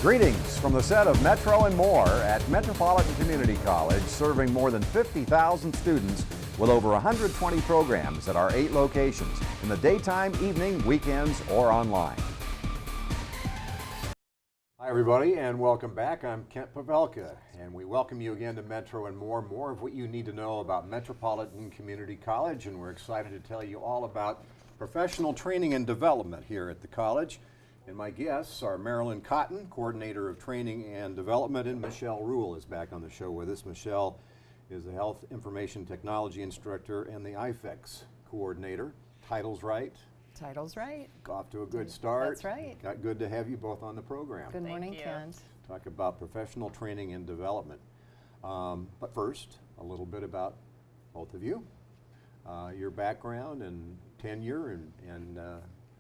Greetings from the set of Metro and More at Metropolitan Community College, serving more than 50,000 students with over 120 programs at our 8 locations in the daytime, evening, weekends, or online. Hi everybody, and welcome back. I'm Kent Pavelka, and we welcome you again to Metro and More. More of what you need to know about Metropolitan Community College, and we're excited to tell you all about professional training and development here at the college. And my guests are Marilyn Cotton, Coordinator of Training and Development, and Michelle Rule is back on the show with us. Michelle is the Health Information Technology Instructor and the IFEX Coordinator. Title's right? Title's right. Off to a good start. That's right. Good to have you both on the program. Good morning, Kent. Talk about professional training and development. But first, a little bit about both of you, your background and tenure and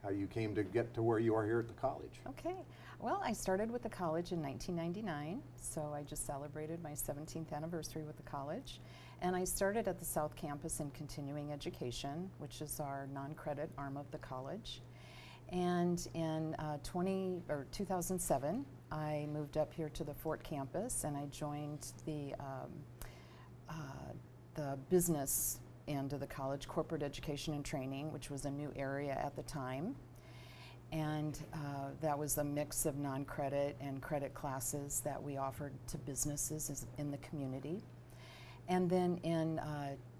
how you came to get to where you are here at the college. Okay. Well, I started with the college in 1999, so I just celebrated my 17th anniversary with the college. And I started at the South Campus in continuing education, which is our non-credit arm of the college. And in 2007, I moved up here to the Fort Campus, and I joined the business end of the college, corporate education and training, which was a new area at the time. And that was a mix of non-credit and credit classes that we offered to businesses in the community. And then in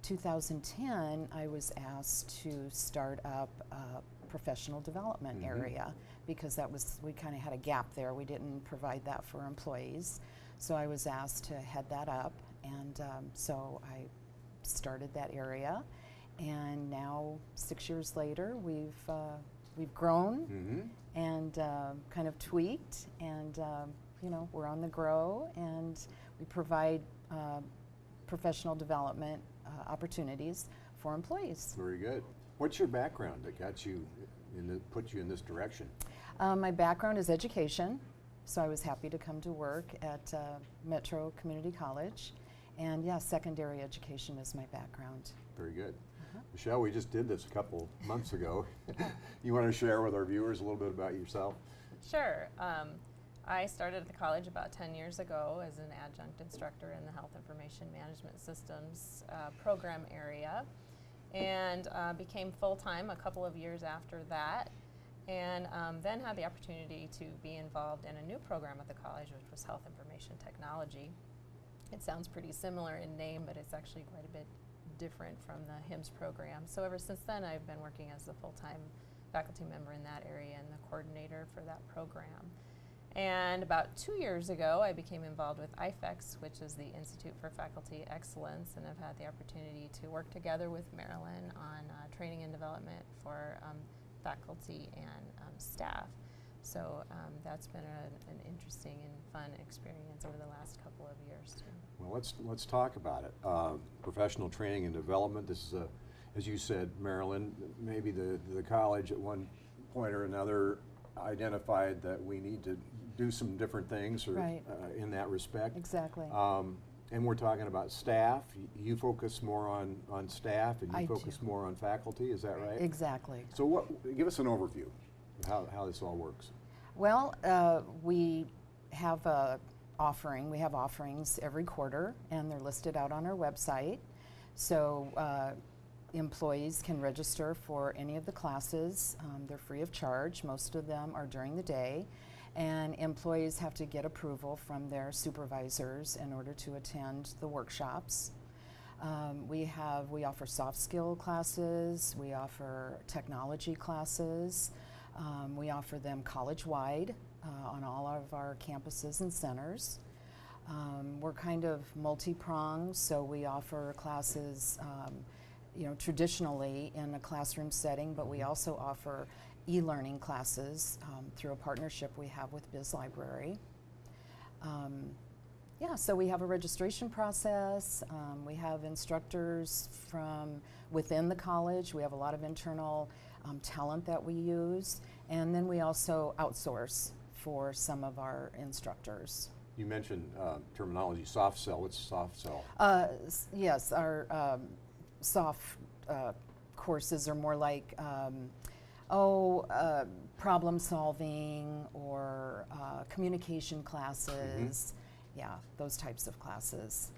2010, I was asked to start up a professional development area, because we kind of had a gap there. We didn't provide that for employees. So I was asked to head that up, and so I started that area. And now, 6 years later, we've grown and kind of tweaked, and you know, we're on the grow, and we provide professional development opportunities for employees. Very good. What's your background that got you put you in this direction? My background is education, so I was happy to come to work at Metro Community College, and yeah, secondary education is my background. Very good. Michelle, we just did this a couple months ago. You want to share with our viewers a little bit about yourself? Sure. I started at the college about 10 years ago as an adjunct instructor in the Health Information Management Systems program area, and became full-time a couple of years after that, and then had the opportunity to be involved in a new program at the college, which was Health Information Technology. It sounds pretty similar in name, but it's actually quite a bit different from the HIMSS program. So ever since then, I've been working as the full-time faculty member in that area and the coordinator for that program. And about 2 years ago, I became involved with IFEX, which is the Institute for Faculty Excellence, and I've had the opportunity to work together with Marilyn on training and development for faculty and staff. So that's been an interesting and fun experience over the last couple of years too. Well, let's talk about it. Professional training and development. This is as you said, Marilyn, maybe the college at one point or another identified that we need to do some different things, or in that respect. Exactly. And we're talking about staff. You focus more on staff, and you focus more on faculty. Is that right? Exactly. So give us an overview of how this all works. Well, we have we have offerings every quarter, and they're listed out on our website. So employees can register for any of the classes. They're free of charge. Most of them are during the day. And employees have to get approval from their supervisors in order to attend the workshops. We offer soft skill classes. We offer technology classes. We offer them college-wide on all of our campuses and centers. We're kind of multi-pronged, so we offer classes traditionally in a classroom setting, but we also offer e-learning classes through a partnership we have with BizLibrary. So we have a registration process. We have instructors from within the college. We have a lot of internal talent that we use, and then we also outsource for some of our instructors. You mentioned terminology, soft sell. What's soft sell? Yes, our soft courses are more like Problem solving or communication classes. Yeah, those types of classes.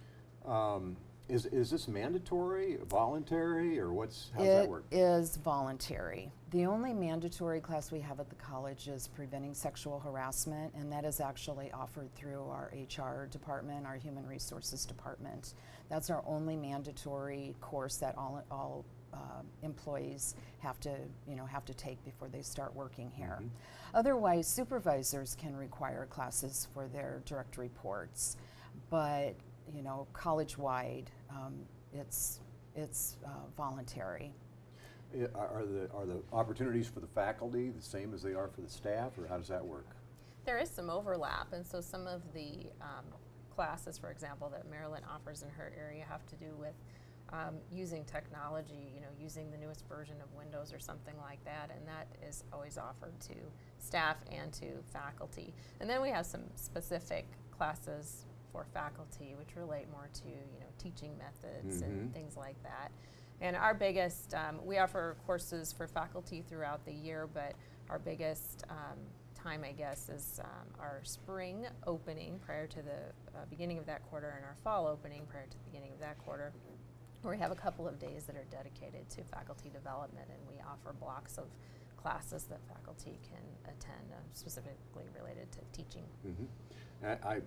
Is this mandatory, voluntary, or how's that work? It is voluntary. The only mandatory class we have at the college is preventing sexual harassment, and that is actually offered through our HR department, our human resources department. That's our only mandatory course that all employees have to take before they start working here. Otherwise, supervisors can require classes for their direct reports, but college-wide, it's voluntary. Are the opportunities for the faculty the same as they are for the staff, or how does that work? There is some overlap, and so some of the classes, for example, that Marilyn offers in her area have to do with using technology, using the newest version of Windows or something like that, and that is always offered to staff and to faculty. And then we have some specific classes for faculty, which relate more to teaching methods and things like that. And our biggest, we offer courses for faculty throughout the year, but our biggest time, I guess, is our spring opening prior to the beginning of that quarter, and our fall opening prior to the beginning of that quarter, where we have a couple of days that are dedicated to faculty development, and we offer blocks of classes that faculty can attend, specifically related to teaching. I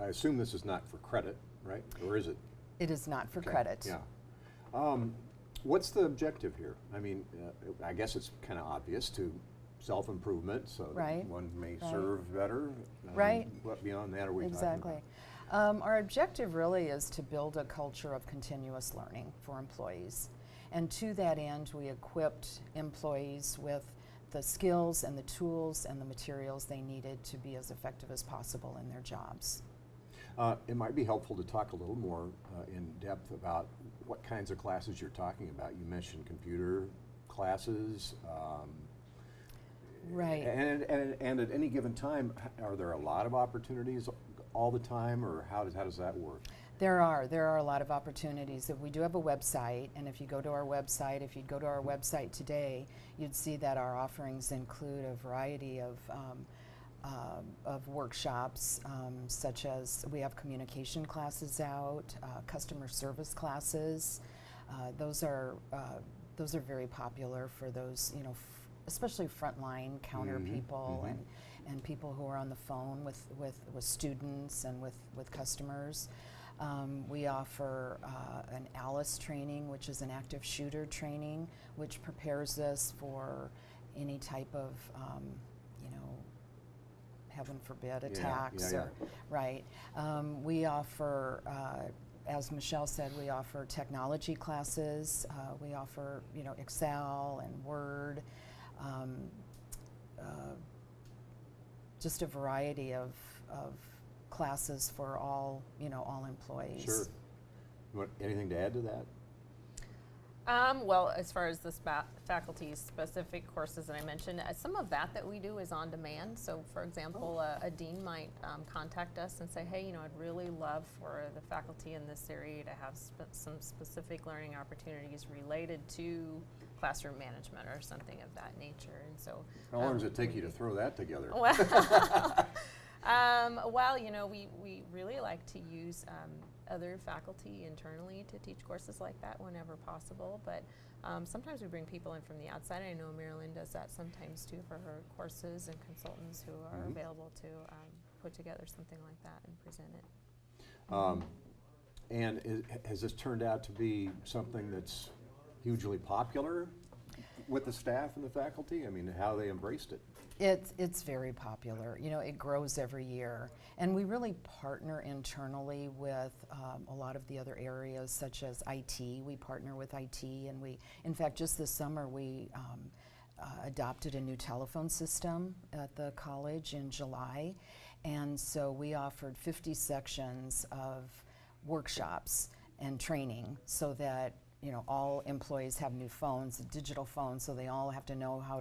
assume this is not for credit, right? Or is it? It is not for Okay, credit. Yeah. What's the objective here? I mean, I guess it's kind of obvious, to self-improvement, so Right. that one may Right. serve better. Right. What beyond that are we talking Exactly. about? Our objective really is to build a culture of continuous learning for employees. And to that end, we equipped employees with the skills and the tools and the materials they needed to be as effective as possible in their jobs. It might be helpful to talk a little more in depth about what kinds of classes you're talking about. You mentioned computer classes. Right. And at any given time, are there a lot of opportunities all the time, or how does that work? There are a lot of opportunities. That we do have a website, and if you'd go to our website today, you'd see that our offerings include a variety of workshops, such as we have communication classes out, customer service classes. Those are very popular for those, especially frontline counter people and people who are on the phone with students and with customers. We offer an ALICE training, which is an active shooter training, which prepares us for any type of heaven forbid, attacks. yeah. Right. We offer, as Michelle said, we offer technology classes. We offer, Excel and Word, just a variety of classes for all, all employees. Sure. You want anything to add to that? Well, as far as the faculty-specific courses that I mentioned, some of that we do is on demand. So, for example, a dean might contact us and say, hey, I'd really love for the faculty in this area to have some specific learning opportunities related to classroom management or something of that nature. And so, How long does it take you to throw that together? Well, we really like to use other faculty internally to teach courses like that whenever possible, but sometimes we bring people in from the outside. I know Marilyn does that sometimes too for her courses, and consultants who are available to put together something like that and present it. And has this turned out to be something that's hugely popular with the staff and the faculty? I mean, how they embraced it? It's very popular. It grows every year. And we really partner internally with a lot of the other areas, such as IT. We partner with IT, and in fact, just this summer, we adopted a new telephone system at the college in July. And so we offered 50 sections of workshops and training so that all employees have new phones, digital phones, so they all have to know how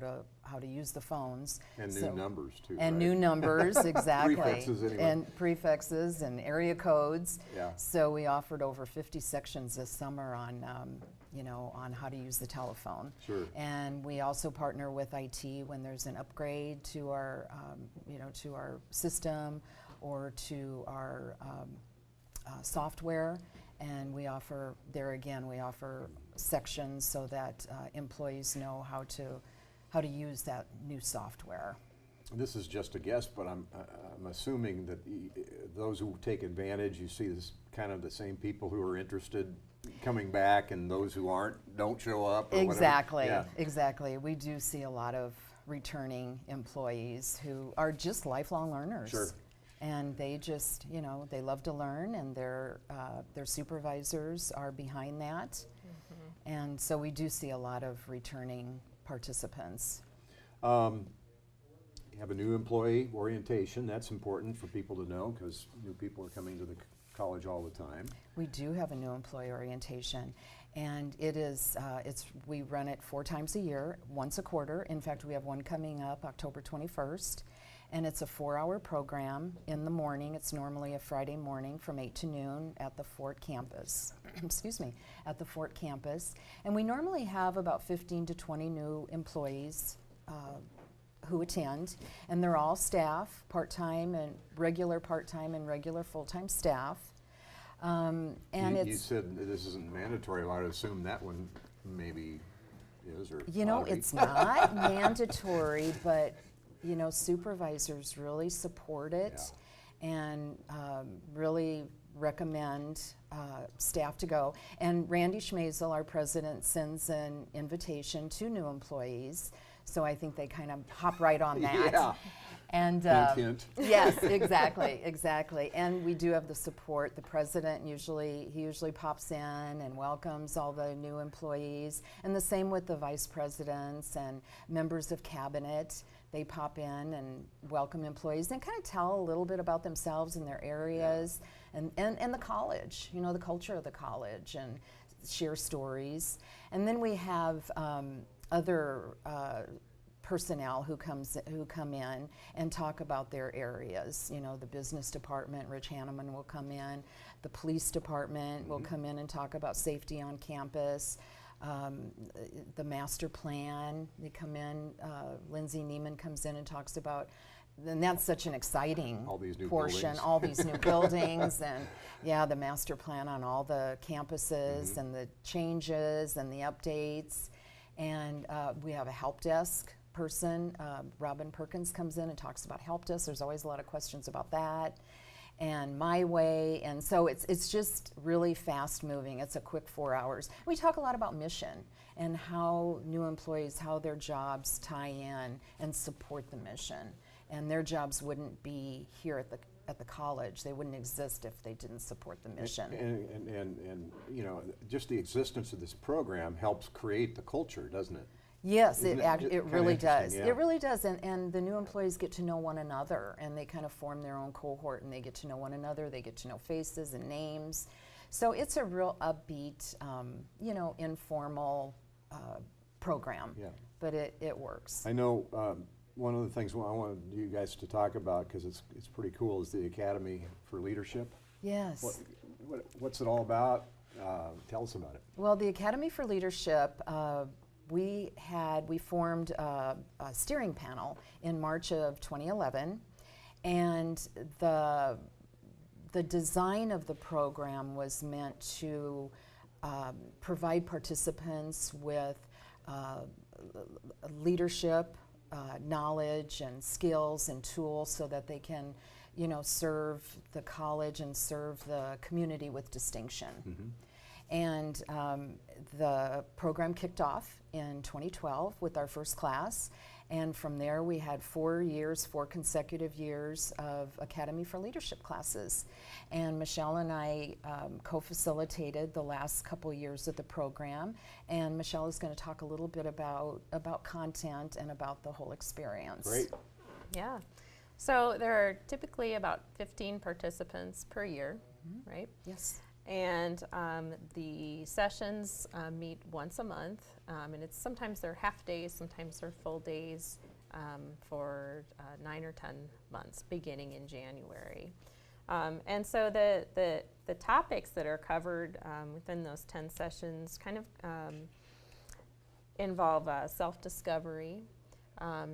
to use the phones. And new numbers too. And right? new numbers, exactly. Prefixes anyway. And prefixes and area codes. Yeah. So we offered over 50 sections this summer on you know, on how to use the telephone. Sure. And we also partner with IT when there's an upgrade to our, you know, to our system or to our software. And we offer, there again, we offer sections so that employees know how to use that new software. This is just a guess, but I'm assuming that those who take advantage, you see this kind of the same people who are interested coming back, and those who aren't don't show up. Or Exactly, whatever. Yeah. exactly. We do see a lot of returning employees who are just lifelong learners. Sure. And they just, you know, they love to learn, and their supervisors are behind that. Mm-hmm. And so we do see a lot of returning participants. You have a new employee orientation. That's important for people to know because new people are coming to the college all the time. We do have a new employee orientation, and it is, we run it 4 times a year, once a quarter. In fact, we have one coming up October 21st, and it's a 4-hour program in the morning. It's normally a Friday morning from 8 to noon at the Fort campus. Excuse me, at the Fort campus. And we normally have about 15 to 20 new employees who attend, and they're all staff, part-time and regular part-time and regular full-time staff. And You said this isn't mandatory. I would assume that one maybe is, or you know, ought to be. it's not mandatory, but you know, supervisors really support it and really recommend staff to go. And Randy Schmazel, our president, sends an invitation to new employees. So I think they kind of hop right on that. Yeah. And Hint, hint. yes, exactly, exactly. And we do have the support. The president usually pops in and welcomes all the new employees. And the same with the vice presidents and members of cabinet. They pop in and welcome employees and kind of tell a little bit about themselves and their areas and the college, you know, the culture of the college, and share stories. And then we have other personnel who come in and talk about their areas. You know, the business department, Rich Hanneman will come in. The police department will come in and talk about safety on campus. The master plan, they come in. Lindsay Neiman comes in and talks about, and that's such an exciting All these new portion, buildings. all these new buildings, and yeah, the master plan on all the campuses and the changes and the updates. And we have a help desk person. Robin Perkins comes in and talks about help desk. There's always a lot of questions about that. And My Way, and so it's just really fast moving. It's a quick 4 hours. We talk a lot about mission and how new employees, how their jobs tie in and support the mission. And their jobs wouldn't be here at the college. They wouldn't exist if they didn't support the mission. And you know, just the existence of this program helps create the culture, doesn't it? Yes, Isn't it kinda really does. interesting? Yeah. It really does, and the new employees get to know one another, and they kind of form their own cohort, and they get to know one another. They get to know faces and names. So it's a real upbeat, you know, informal program. Yeah. But it works. I know one of the things I wanted you guys to talk about, because it's pretty cool, is the Academy for Leadership. Yes. What's it all about? Tell us about it. Well, the Academy for Leadership, we formed a steering panel in March of 2011, and the design of the program was meant to provide participants with leadership, knowledge and skills and tools so that they can, you know, serve the college and serve the community with distinction. And the program kicked off in 2012 with our first class, and from there we had 4 consecutive years of Academy for Leadership classes. And Michelle and I co-facilitated the last couple years of the program, and Michelle is going to talk a little bit about content and about the whole experience. Great. Yeah. So there are typically about 15 participants per year, right? Yes. And the sessions meet once a month, and sometimes they're half days, sometimes they're full days for 9 or 10 months, beginning in January. And so the topics that are covered within those 10 sessions kind of involve self-discovery.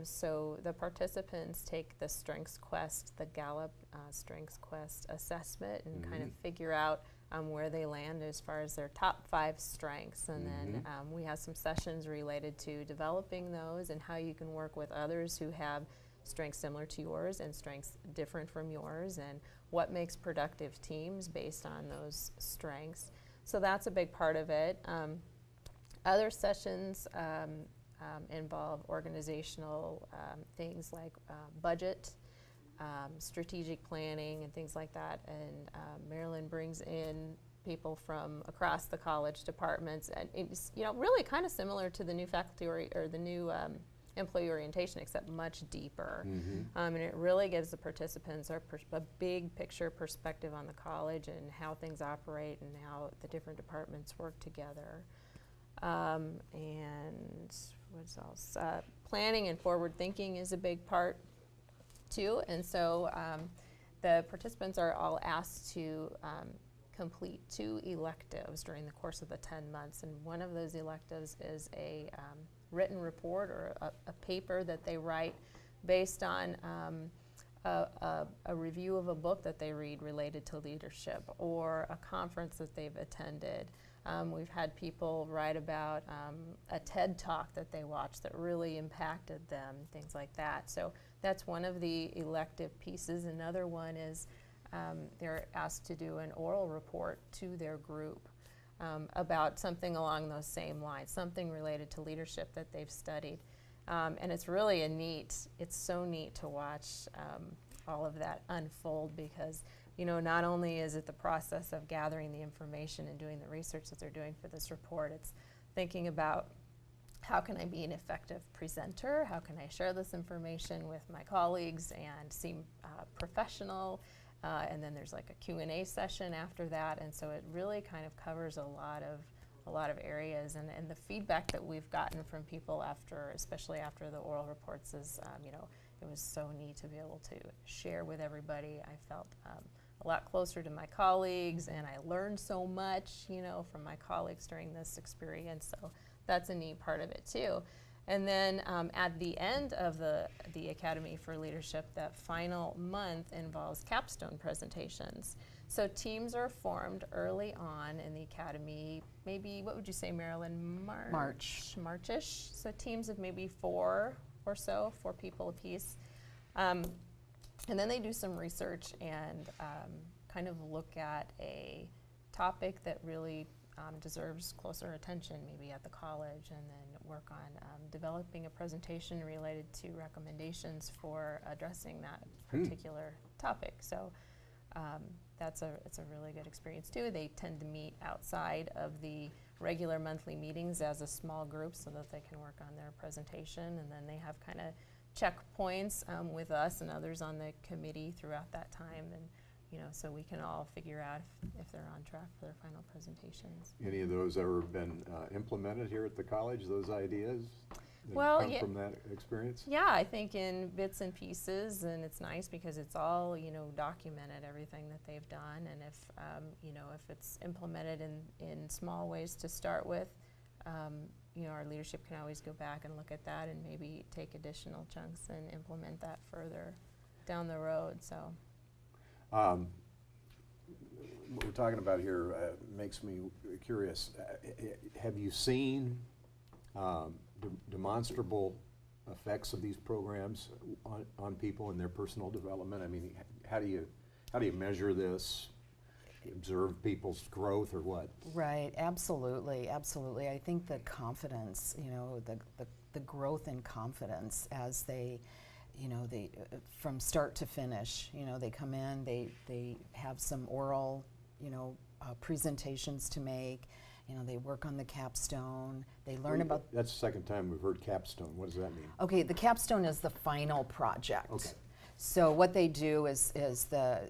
So the participants take the Strengths Quest, the Gallup Strengths Quest assessment, and kind of figure out where they land as far as their top 5 strengths. And then we have some sessions related to developing those and how you can work with others who have strengths similar to yours and strengths different from yours, and what makes productive teams based on those strengths. So that's a big part of it. Other sessions involve organizational things like budget, strategic planning, and things like that. And Marilyn brings in people from across the college departments, and it's really kind of similar to the new faculty or the new employee orientation, except much deeper. And it really gives the participants a big picture perspective on the college and how things operate and how the different departments work together. And what else? Planning and forward thinking is a big part too. And so the participants are all asked to complete 2 electives during the course of the 10 months. And one of those electives is a written report or a paper that they write based on a review of a book that they read related to leadership or a conference that they've attended. We've had people write about a TED Talk that they watched that really impacted them, things like that. So that's one of the elective pieces. Another one is they're asked to do an oral report to their group about something along those same lines, something related to leadership that they've studied. And it's really it's so neat to watch all of that unfold, because not only is it the process of gathering the information and doing the research that they're doing for this report, it's thinking about how can I be an effective presenter, how can I share this information with my colleagues and seem professional, and then there's like a Q&A session after that, and so it really kind of covers a lot of areas, and the feedback that we've gotten from people especially after the oral reports is, it was so neat to be able to share with everybody. I felt a lot closer to my colleagues, and I learned so much, from my colleagues during this experience. So that's a neat part of it too. And then at the end of the Academy for Leadership, that final month involves capstone presentations. So teams are formed early on in the Academy, maybe, what would you say, Marilyn? March-ish. So teams of maybe 4 or so, 4 people apiece. And then they do some research and kind of look at a topic that really deserves closer attention, maybe at the college, and then work on developing a presentation related to recommendations for addressing that particular topic. So it's a really good experience too. They tend to meet outside of the regular monthly meetings as a small group so that they can work on their presentation, and then they have kind of checkpoints with us and others on the committee throughout that time, and so we can all figure out if they're on track for their final presentations. Any of those ever been implemented here at the college, those ideas that Well, come yeah. from that experience? Yeah, I think in bits and pieces, and it's nice because it's all documented, everything that they've done, and if if it's implemented in small ways to start with, our leadership can always go back and look at that and maybe take additional chunks and implement that further down the road. So. What we're talking about here makes me curious. Have you seen demonstrable effects of these programs on people in their personal development? I mean, how do you measure this? Observe people's growth or what? Right, absolutely. I think the confidence, the growth in confidence as they from start to finish, they come in, they have some oral, presentations to make, they work on the capstone, they learn about. That's the second time we've heard capstone. What does that mean? Okay, the capstone is the final project. Okay. So what they do is the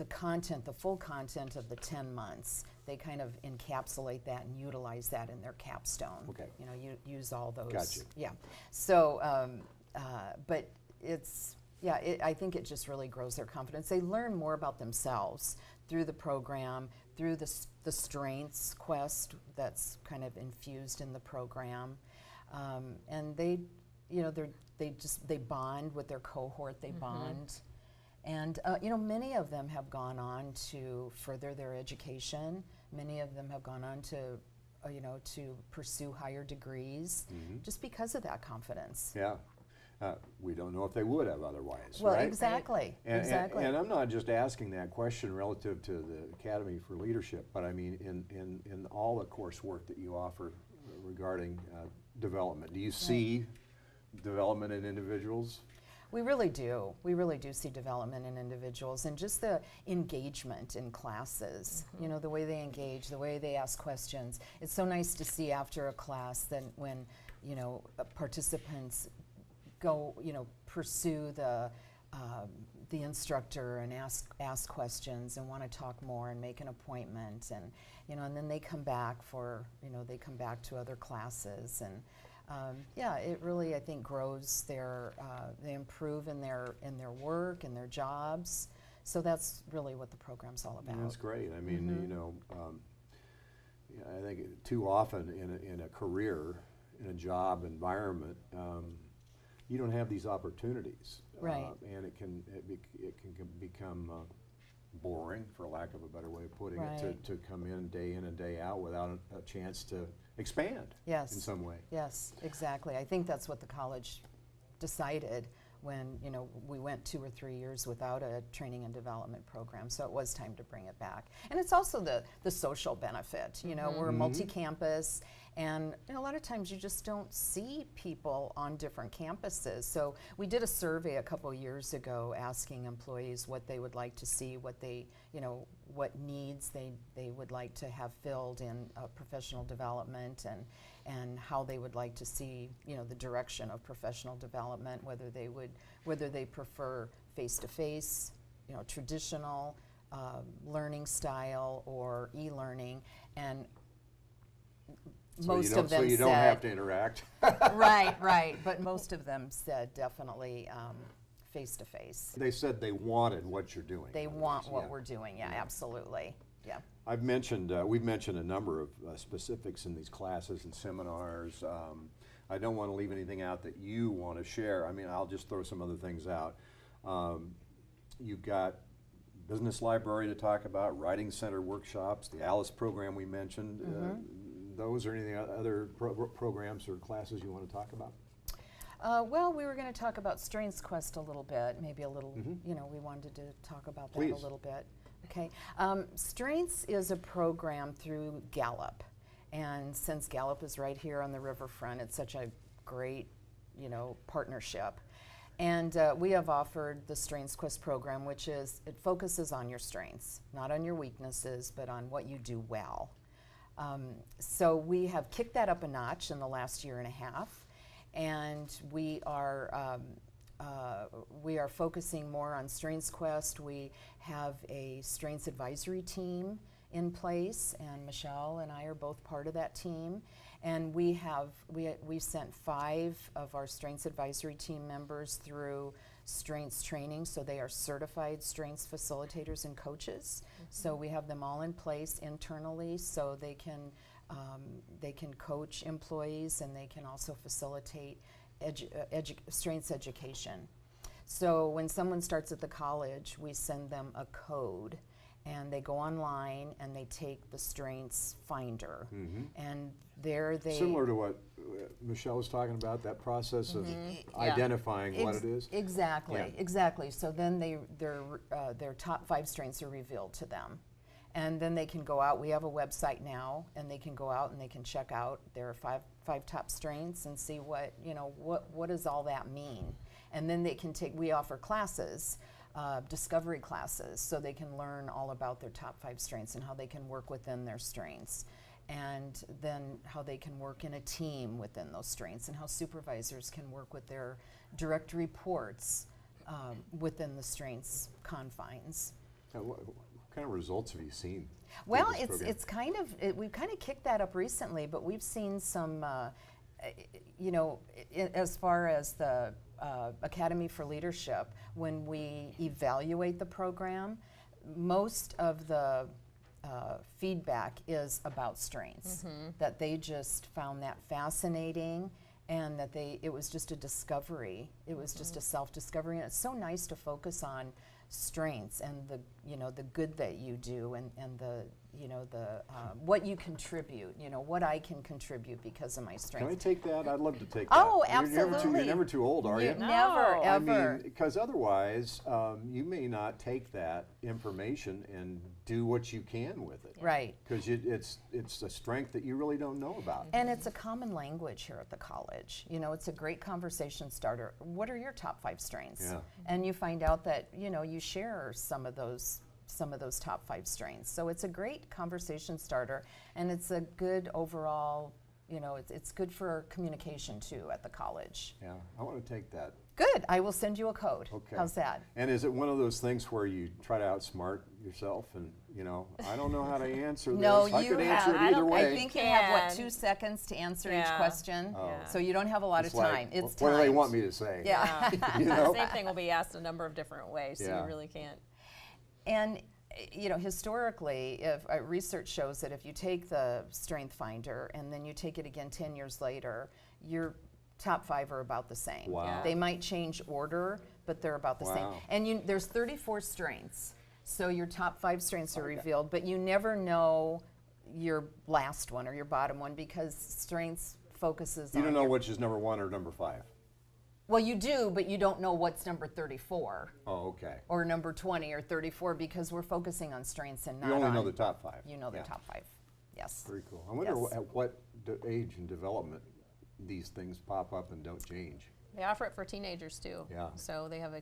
content, the full content of the 10 months, they kind of encapsulate that and utilize that in their capstone. Okay. Use all those. Gotcha. Yeah. So, but it's Yeah, I think it just really grows their confidence. They learn more about themselves through the program, through the Strengths Quest that's kind of infused in the program, and they, you know, they bond with their cohort. They bond, and you know, many of them have gone on to further their education. Many of them have gone on to you know, to pursue higher degrees, just because of that confidence. Yeah. We don't know if they would have otherwise, Well, right? exactly, And, exactly. and I'm not just asking that question relative to the Academy for Leadership, but I mean in all the coursework that you offer regarding development. Do you see development in individuals? We really do. We really do see development in individuals, and just the engagement in classes. You know, the way they engage, the way they ask questions. It's so nice to see after a class that when, you know, participants go, you know, pursue the instructor and ask questions and want to talk more and make an appointment, and you know, and then they come back for, you know, they come back to other classes, and yeah, it really, I think, grows their they improve in their work and their jobs. So that's really what the program's all about. That's great. I mean, you know, yeah, I think too often in a career, in a job environment, you don't have these opportunities, Right. And it can become boring, for lack of a better way of putting it, Right. to come in and day out without a chance to expand Yes. in some way. Yes, exactly. I think that's what the college decided when, you know, we went 2 or 3 years without a training and development program. So it was time to bring it back. And it's also the social benefit. You know, we're a multi-campus, and you know, a lot of times you just don't see people on different campuses. So we did a survey a couple years ago asking employees what they would like to see, what they, you know, what needs they would like to have filled in professional development, and how they would like to see, you know, the direction of professional development, whether they prefer face-to-face, you know, traditional learning style, or e-learning, and most of them so you said, don't have to interact. right, but most of them said definitely face-to-face. They said they wanted what you're doing. They in other want words. what Yeah. we're doing, yeah, absolutely, yeah. I've mentioned, we've mentioned a number of specifics in these classes and seminars. I don't want to leave anything out that you want to share. I mean, I'll just throw some other things out. You've got business library to talk about, writing center workshops, the ALICE program we mentioned. Those or any other programs or classes you want to talk about? Well, we were going to talk about Strengths Quest a little bit, maybe a little, you know, we wanted to talk about that Please. a little bit. Okay. Strengths is a program through Gallup. And since Gallup is right here on the riverfront, it's such a great, you know, partnership. And we have offered the Strengths Quest program, which is, it focuses on your strengths, not on your weaknesses, but on what you do well. So we have kicked that up a notch in the last year and a half, and we are focusing more on Strengths Quest. We have a Strengths Advisory team in place, and Michelle and I are both part of that team. And we've sent 5 of our Strengths Advisory team members through Strengths training, so they are certified Strengths facilitators and coaches. So we have them all in place internally, so they can coach employees, and they can also facilitate Strengths education. So when someone starts at the college, we send them a code, and they go online and they take the Strengths Finder, and there they Similar to what Michelle was talking about, that process of identifying what it is. Exactly, Yeah. exactly. So then their top 5 strengths are revealed to them. And then they can go out. We have a website now, and they can go out and they can check out their five top strengths and see what does all that mean. And then they can we offer classes, discovery classes, so they can learn all about their top 5 strengths and how they can work within their strengths. And then how they can work in a team within those strengths, and how supervisors can work with their direct reports within the strengths confines. What kind of results have you seen? Well, through this program? we've kind of kicked that up recently, but we've seen some you know, as far as the Academy for Leadership, when we evaluate the program, most of the feedback is about strengths, that they just found that fascinating, and that it was just a discovery. It was just a self-discovery, and it's so nice to focus on strengths and the, you know, the good that you do, and the, you know, the what you contribute, you know, what I can contribute because of my Can I strengths. take that? I'd love to take Oh, that. absolutely. You're never too old, are you? No. Never, I ever. mean, because otherwise, you may not take that information and do what you can with it. Right. Because it's a strength that you really don't know about. And it's a common language here at the college. You know, it's a great conversation starter. What are your top 5 strengths? Yeah. And you find out that, you know, you share some of those top 5 strengths. So it's a great conversation starter, and it's a good overall, you know, it's good for communication too at the college. Yeah, I want to take that. Good. I will send you a code. Okay. How's that? And is it one of those things where you try to outsmart yourself and, you know, I don't know how to answer this. No, I you could have. answer it either way. I think you have, what, Can. 2 seconds to answer each Yeah. question? Oh. So you don't have a lot It's of like, time. It's what do they timed. want me to say? Yeah. You know? Same thing will be asked a number of different ways, so Yeah. you really can't. And you know, historically, if research shows that if you take the Strength Finder and then you take it again 10 years later, your top 5 are about the same. Wow. Yeah. They might change order, but they're about the same. Wow. And there's 34 strengths, so your top 5 strengths are revealed, but you never know your last one or your bottom one, because strengths focuses You on don't know your, which is number 1 or number 5. well, you do, but you don't know what's number 34 Oh, okay. or number 20 or 34, because we're focusing on strengths and not You only know on- the top 5. You know the Yeah. top 5. Yes. Very cool. I wonder Yes. at what age and development these things pop up and don't change. They offer it for teenagers too. Yeah. So they have a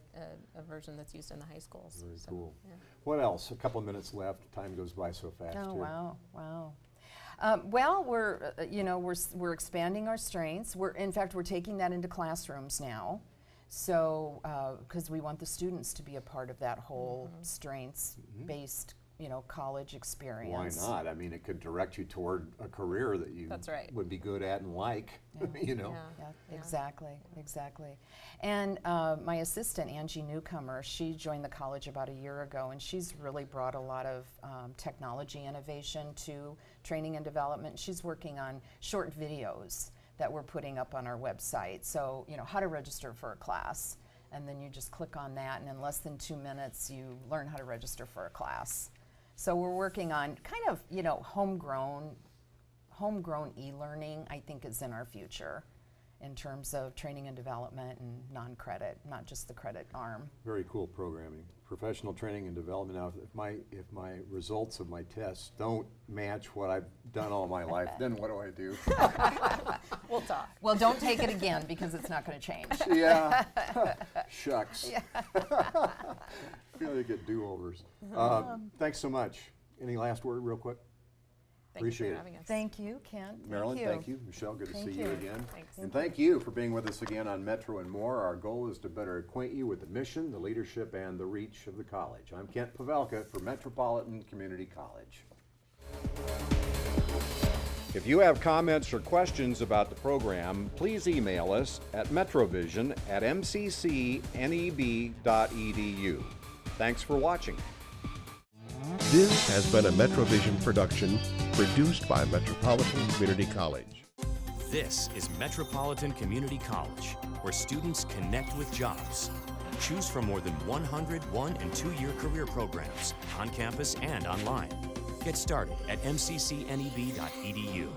version that's used in the high schools. Very So, cool. yeah. What else? A couple of minutes left. Time goes by so fast. Oh, too. wow, wow. Well, we're, you know, we're expanding our strengths. In fact, we're taking that into classrooms now. So, because we want the students to be a part of that whole strengths-based, you know, college Why experience. not? I mean, it could direct you toward a career that you That's right. would be good at and like, you know. Yeah. Yeah, exactly, exactly. And my assistant, Angie Newcomer, she joined the college about a year ago, and she's really brought a lot of technology innovation to training and development. She's working on short videos that we're putting up on our website. So, you know, how to register for a class. And then you just click on that, and in less than 2 minutes, you learn how to register for a class. So we're working on kind of, you know, homegrown e-learning, I think, is in our future in terms of training and development and non-credit, not just the credit arm. Very cool programming. Professional training and development. Now, if my results of my tests don't match what I've done all my life, then what do I do? We'll talk. Well, don't take it again, because it's not going to change. Yeah. Shucks. You know, they get do-overs. Thanks so much. Any last word real quick? Thank Appreciate you it. for having us. Thank you, Kent. Marilyn, thank you. Michelle, good to Thank see you you. again. Thanks. And thank you for being with us again on Metro and More. Our goal is to better acquaint you with the mission, the leadership, and the reach of the college. I'm Kent Pavelka for Metropolitan Community College. If you have comments or questions about the program, please email us at metrovision@mccneb.edu. Thanks for watching. This has been a MetroVision production produced by Metropolitan Community College. This is Metropolitan Community College, where students connect with jobs. Choose from more than 100 1- and 2-year career programs on campus and online. Get started at mccneb.edu.